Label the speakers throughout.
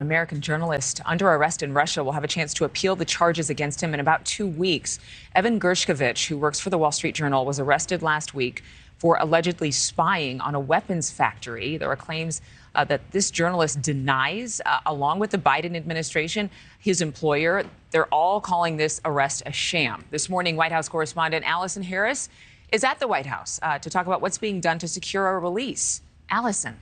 Speaker 1: American journalist under arrest in Russia will have a chance to appeal the charges against him in about 2 weeks. Evan Gershkovich, who works for the Wall Street Journal, was arrested last week for allegedly spying on a weapons factory. There are claims that this journalist denies, along with the Biden administration, his employer. They're all calling this arrest a sham. This morning, White House correspondent Allison Harris is at the White House to talk about what's being done to secure a release. Allison.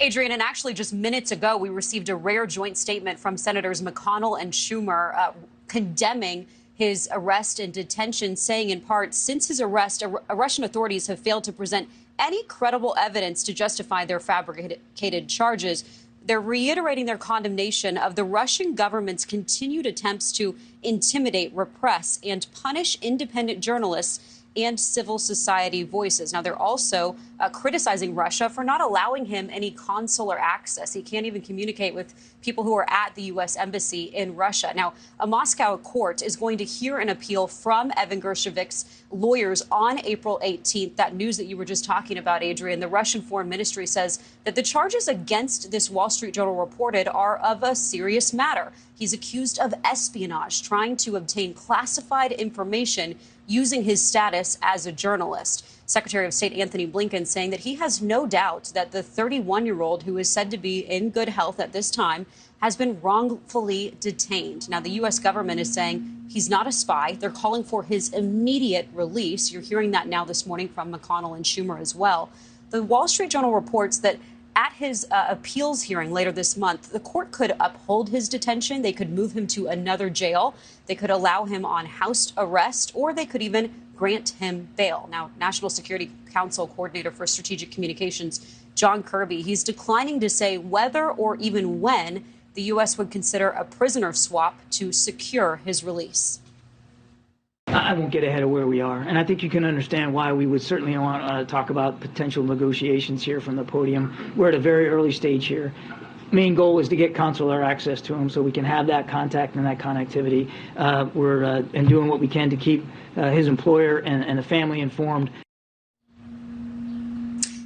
Speaker 2: Adrienne, and actually just minutes ago, we received a rare joint statement from Senators McConnell and Schumer condemning his arrest and detention, saying in part, since his arrest, Russian authorities have failed to present any credible evidence to justify their fabricated charges. They're reiterating their condemnation of the Russian government's continued attempts to intimidate, repress, and punish independent journalists and civil society voices. Now, they're also criticizing Russia for not allowing him any consular access. He can't even communicate with people who are at the U.S. embassy in Russia. Now, a Moscow court is going to hear an appeal from Evan Gershkovich's lawyers on April 18th. That news that you were just talking about, Adrienne, the Russian Foreign Ministry says that the charges against this Wall Street Journal reported are of a serious matter. He's accused of espionage, trying to obtain classified information using his status as a journalist. Secretary of State Antony Blinken saying that he has no doubt that the 31-year-old, who is said to be in good health at this time, has been wrongfully detained. Now, the U.S. government is saying he's not a spy. They're calling for his immediate release. You're hearing that now this morning from McConnell and Schumer as well. The Wall Street Journal reports that at his appeals hearing later this month, the court could uphold his detention. They could move him to another jail. They could allow him on house arrest, or they could even grant him bail. Now, National Security Council Coordinator for Strategic Communications, John Kirby, he's declining to say whether or even when the U.S. would consider a prisoner swap to secure his release.
Speaker 3: I won't get ahead of where we are. And I think you can understand why we would certainly want to talk about potential negotiations here from the podium. We're at a very early stage here. Main goal is to get consular access to him so we can have that contact and that connectivity. We're doing what we can to keep his employer and the family informed.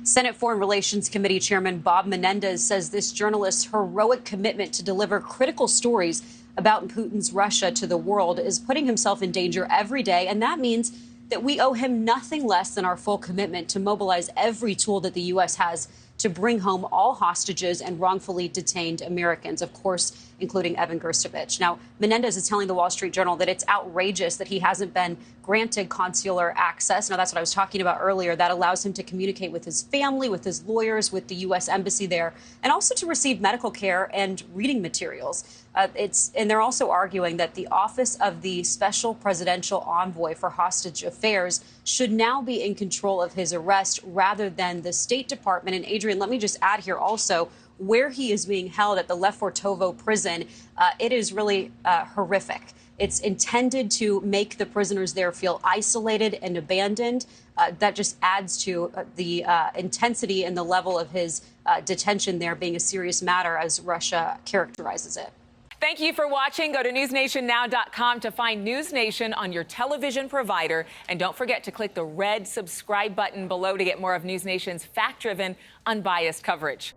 Speaker 2: Senate Foreign Relations Committee Chairman Bob Menendez says this journalist's heroic commitment to deliver critical stories about Putin's Russia to the world is putting himself in danger every day. And that means that we owe him nothing less than our full commitment to mobilize every tool that the U.S. has to bring home all hostages and wrongfully detained Americans, of course, including Evan Gershkovich. Now, Menendez is telling the Wall Street Journal that it's outrageous that he hasn't been granted consular access. Now, that's what I was talking about earlier. That allows him to communicate with his family, with his lawyers, with the U.S. embassy there, and also to receive medical care and reading materials. And they're also arguing that the Office of the Special Presidential Envoy for Hostage Affairs should now be in control of his arrest rather than the State Department. And Adrienne, let me just add here also, where he is being held at the Lefortovo prison, it is really horrific. It's intended to make the prisoners there feel isolated and abandoned. That just adds to the intensity and the level of his detention there being a serious matter, as Russia characterizes it.
Speaker 1: Thank you for watching. Go to newsnationnow.com to find NewsNation on your television provider. And don't forget to click the red subscribe button below to get more of NewsNation's fact-driven, unbiased coverage.